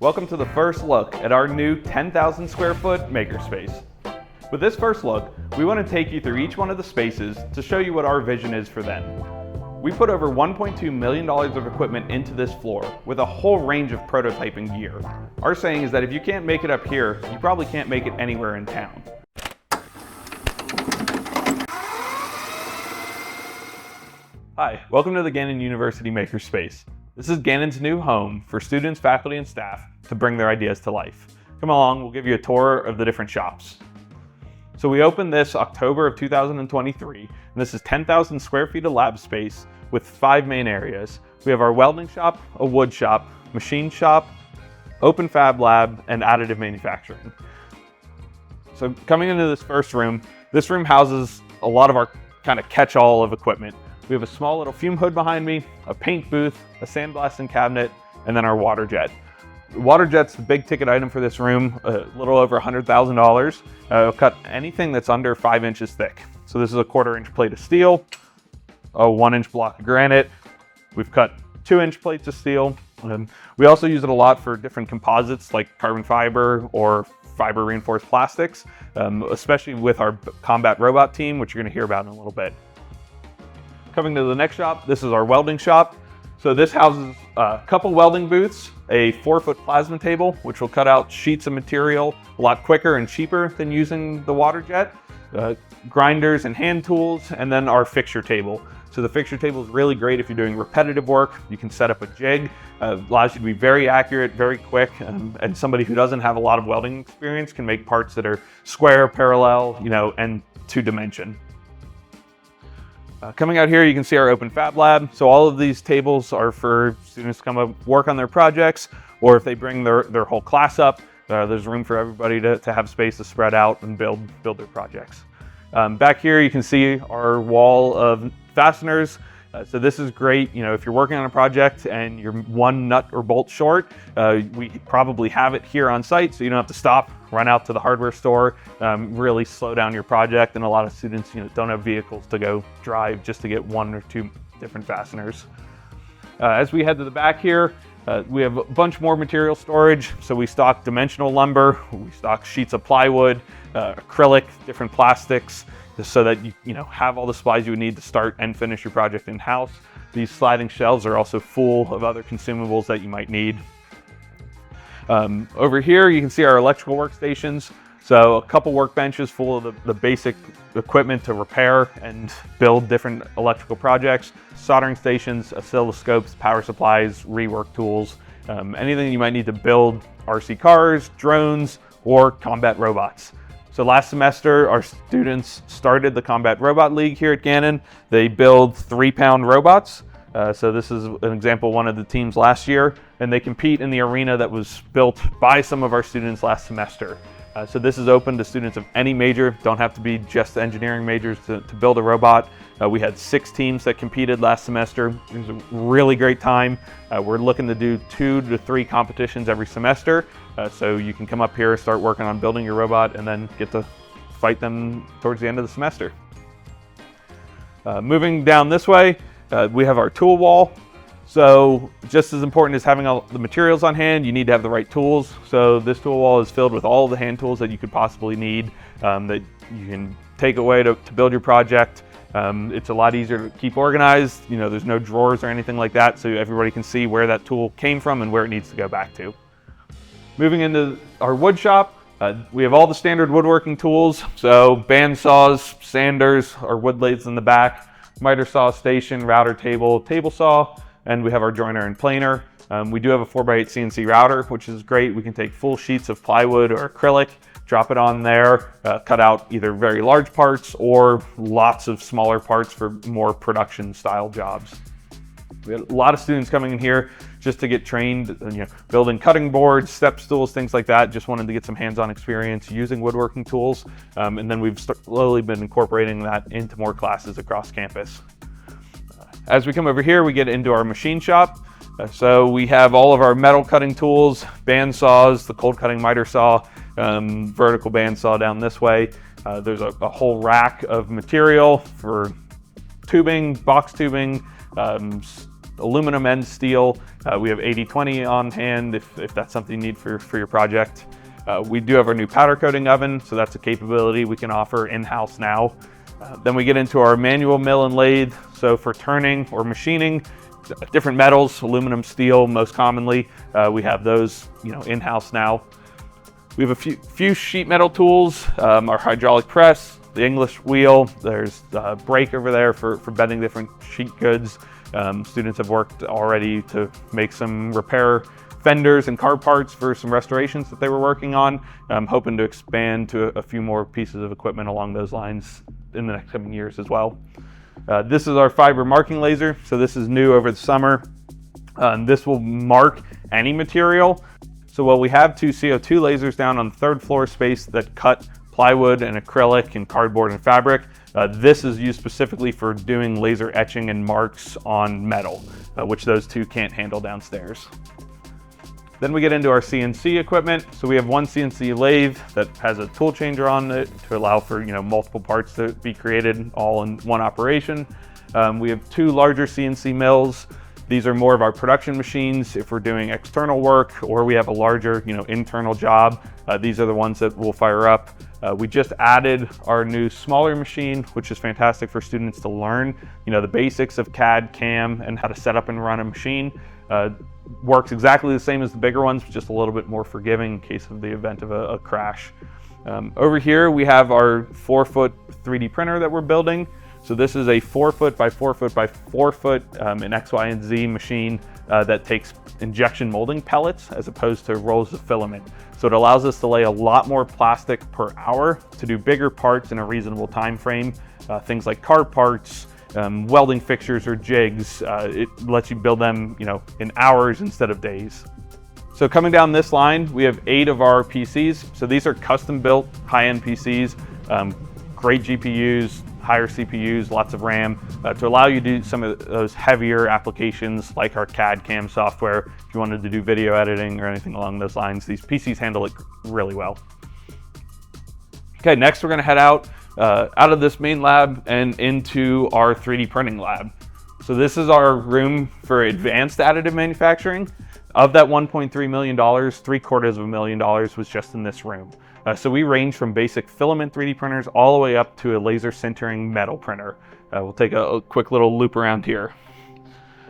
Welcome to the first look at our new 10,000 square foot makerspace. With this first look, we want to take you through each one of the spaces to show you what our vision is for them. We put over $1.2 million of equipment into this floor with a whole range of prototyping gear. Our saying is that if you can't make it up here, you probably can't make it anywhere in town. Hi, welcome to the Gannon University Makerspace. This is Gannon's new home for students, faculty, and staff to bring their ideas to life. Come along, we'll give you a tour of the different shops. So we opened this October of 2023, and this is 10,000 square feet of lab space with 5 main areas. We have our welding shop, a wood shop, machine shop, open Fab Lab, and additive manufacturing. So coming into this first room, this room houses a lot of our kind of catch-all of equipment. We have a small little fume hood behind me, a paint booth, a sandblasting cabinet, and then our water jet. The water jet's the big ticket item for this room, a little over $100,000. It'll cut anything that's under 5 inches thick. So this is a 1/4 inch plate of steel, a 1 inch block of granite. We've cut 2 inch plates of steel. We also use it a lot for different composites like carbon fiber or fiber reinforced plastics, especially with our combat robot team, which you're going to hear about in a little bit. Coming to the next shop, this is our welding shop. So this houses a couple welding booths, a 4-foot plasma table, which will cut out sheets of material a lot quicker and cheaper than using the water jet, grinders and hand tools, and then our fixture table. So the fixture table is really great if you're doing repetitive work. You can set up a jig, allows you to be very accurate, very quick, and somebody who doesn't have a lot of welding experience can make parts that are square, parallel, and 2-dimension. Coming out here, you can see our open Fab Lab. So all of these tables are for students to come up, work on their projects, or if they bring their whole class up, there's room for everybody to have space to spread out and build their projects. Back here, you can see our wall of fasteners. So this is great, if you're working on a project and you're one nut or bolt short, we probably have it here on site, so you don't have to stop, run out to the hardware store, really slow down your project. And a lot of students, don't have vehicles to go drive just to get 1 or 2 different fasteners. As we head to the back here, we have a bunch more material storage. So we stock dimensional lumber, we stock sheets of plywood, acrylic, different plastics, just so that you have all the supplies you would need to start and finish your project in-house. These sliding shelves are also full of other consumables that you might need. Over here, you can see our electrical workstations. So a couple workbenches full of the basic equipment to repair and build different electrical projects, soldering stations, oscilloscopes, power supplies, rework tools, anything you might need to build RC cars, drones, or combat robots. So last semester, our students started the Combat Robot League here at Gannon. They build 3-pound robots. So this is an example of one of the teams last year, and they compete in the arena that was built by some of our students last semester. So this is open to students of any major, don't have to be just engineering majors to build a robot. We had 6 teams that competed last semester. It was a really great time. We're looking to do 2 to 3 competitions every semester. So you can come up here, start working on building your robot, and then get to fight them towards the end of the semester. Moving down this way, we have our tool wall. So just as important as having all the materials on hand, you need to have the right tools. So this tool wall is filled with all the hand tools that you could possibly need, that you can take away to build your project. It's a lot easier to keep organized. There's no drawers or anything like that, so everybody can see where that tool came from and where it needs to go back to. Moving into our wood shop, we have all the standard woodworking tools. So band saws, sanders, our wood lathes in the back, miter saw station, router table, table saw, and we have our joiner and planer. We do have a 4x8 CNC router, which is great. We can take full sheets of plywood or acrylic, drop it on there, cut out either very large parts or lots of smaller parts for more production style jobs. We had a lot of students coming in here just to get trained, building cutting boards, step stools, things like that. Just wanted to get some hands-on experience using woodworking tools. And then we've slowly been incorporating that into more classes across campus. As we come over here, we get into our machine shop. So we have all of our metal cutting tools, band saws, the cold cutting miter saw, vertical band saw down this way. There's a whole rack of material for tubing, box tubing, aluminum and steel. We have 80/20 on hand if that's something you need for your project. We do have our new powder coating oven, so that's a capability we can offer in-house now. Then we get into our manual mill and lathe. So for turning or machining different metals, aluminum, steel, most commonly, we have those, in-house now. We have a few sheet metal tools, our hydraulic press, the English wheel. There's a brake over there for bending different sheet goods. Students have worked already to make some repair fenders and car parts for some restorations that they were working on. I'm hoping to expand to a few more pieces of equipment along those lines in the next coming years as well. This is our fiber marking laser. So this is new over the summer. This will mark any material. So while we have two CO2 lasers down on the third floor space that cut plywood and acrylic and cardboard and fabric, this is used specifically for doing laser etching and marks on metal, which those two can't handle downstairs. Then we get into our CNC equipment. So we have one CNC lathe that has a tool changer on it to allow for multiple parts to be created all in one operation. We have two larger CNC mills. These are more of our production machines if we're doing external work or we have a larger internal job. These are the ones that we'll fire up. We just added our new smaller machine, which is fantastic for students to learn the basics of CAD, CAM, and how to set up and run a machine. Works exactly the same as the bigger ones, just a little bit more forgiving in case of the event of a crash. Over here we have our 4-foot 3D printer that we're building. So this is a 4-foot by 4-foot by 4-foot an X, Y, and Z machine that takes injection molding pellets as opposed to rolls of filament. So it allows us to lay a lot more plastic per hour to do bigger parts in a reasonable time frame. Things like car parts, welding fixtures or jigs. It lets you build them in hours instead of days. So coming down this line, we have 8 of our PCs. So these are custom built high-end PCs, great GPUs, higher CPUs, lots of RAM, to allow you to do some of those heavier applications like our CAD CAM software. If you wanted to do video editing or anything along those lines, these PCs handle it really well. Okay, next we're gonna head out of this main lab and into our 3D printing lab. So this is our room for advanced additive manufacturing. Of that $1.3 million, $750,000 was just in this room. So we range from basic filament 3D printers all the way up to a laser sintering metal printer. We'll take a quick little loop around here.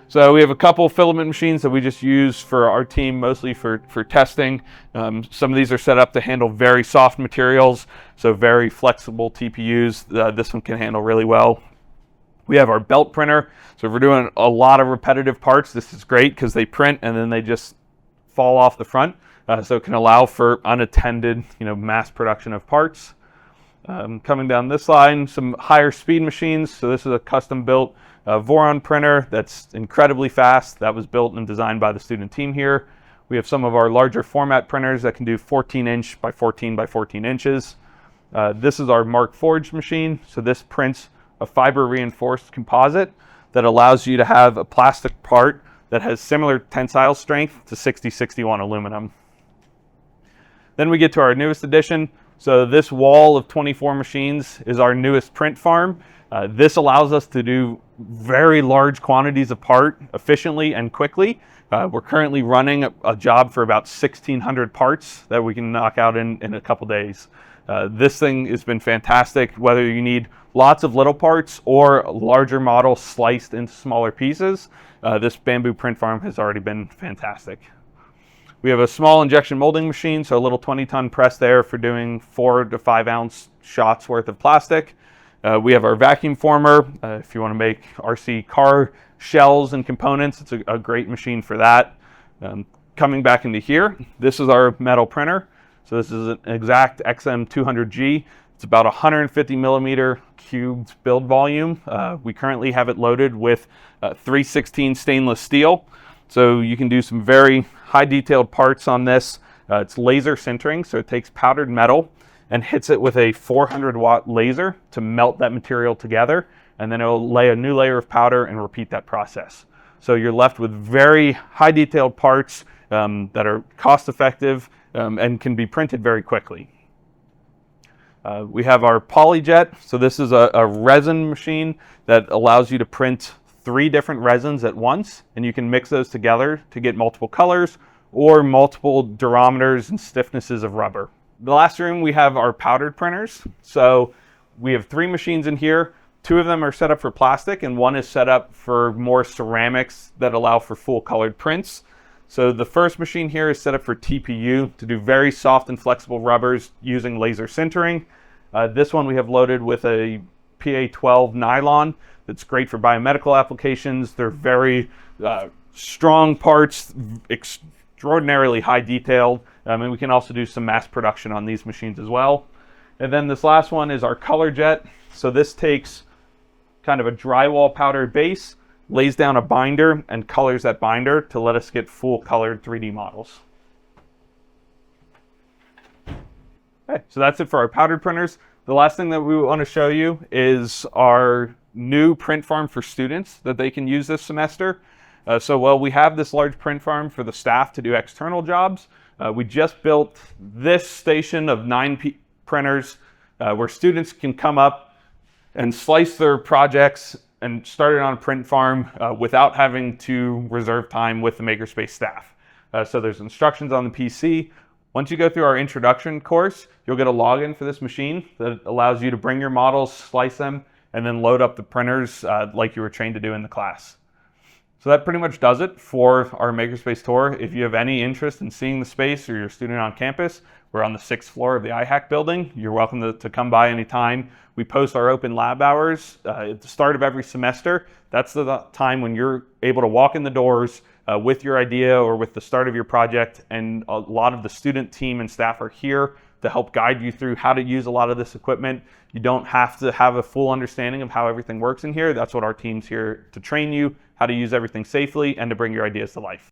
So we have a couple filament machines that we just use for our team, mostly for testing. Some of these are set up to handle very soft materials, so very flexible TPUs. This one can handle really well. We have our belt printer. So if we're doing a lot of repetitive parts, this is great because they print and then they just fall off the front. So it can allow for unattended, mass production of parts. Coming down this line, some higher speed machines. So this is a custom built Voron printer that's incredibly fast. That was built and designed by the student team here. We have some of our larger format printers that can do 14-inch by 14 by 14 inches. This is our Mark Forged machine. So this prints a fiber reinforced composite that allows you to have a plastic part that has similar tensile strength to 6061 aluminum. Then we get to our newest addition. So this wall of 24 machines is our newest print farm. This allows us to do very large quantities of part efficiently and quickly. We're currently running a job for about 1,600 parts that we can knock out in a couple days. This thing has been fantastic, whether you need lots of little parts or a larger model sliced into smaller pieces. This bamboo print farm has already been fantastic. We have a small injection molding machine, so a little 20-ton press there for doing 4 to 5 ounce shots worth of plastic. We have our vacuum former. If you want to make RC car shells and components, it's a great machine for that. Coming back into here, this is our metal printer. So this is an exact XM200G. It's about 150 millimeter cubed build volume. We currently have it loaded with 316 stainless steel. So you can do some very high detailed parts on this. It's laser sintering, so it takes powdered metal and hits it with a 400 watt laser to melt that material together, and then it'll lay a new layer of powder and repeat that process. So you're left with very high detailed parts that are cost effective and can be printed very quickly. We have our PolyJet. So this is a resin machine that allows you to print 3 different resins at once, and you can mix those together to get multiple colors or multiple durometers and stiffnesses of rubber. The last room we have our powdered printers. So we have 3 machines in here. 2 of them are set up for plastic and 1 is set up for more ceramics that allow for full colored prints. So the first machine here is set up for TPU to do very soft and flexible rubbers using laser sintering. This one we have loaded with a PA12 nylon that's great for biomedical applications. They're very strong parts, extraordinarily high detailed, and we can also do some mass production on these machines as well. And then this last one is our color jet. So this takes kind of a drywall powder base, lays down a binder, and colors that binder to let us get full colored 3D models. Okay, so that's it for our powdered printers. The last thing that we want to show you is our new print farm for students that they can use this semester. So while we have this large print farm for the staff to do external jobs, we just built this station of 9 printers where students can come up and slice their projects and start it on a print farm without having to reserve time with the Makerspace staff. So there's instructions on the PC. Once you go through our introduction course, you'll get a login for this machine that allows you to bring your models, slice them, and then load up the printers like you were trained to do in the class. So that pretty much does it for our Makerspace tour. If you have any interest in seeing the space or you're a student on campus, we're on the 6th floor of the iHack building. You're welcome to come by anytime. We post our open lab hours at the start of every semester. That's the time when you're able to walk in the doors with your idea or with the start of your project, and a lot of the student team and staff are here to help guide you through how to use a lot of this equipment. You don't have to have a full understanding of how everything works in here. That's what our team's here to train you, how to use everything safely and to bring your ideas to life.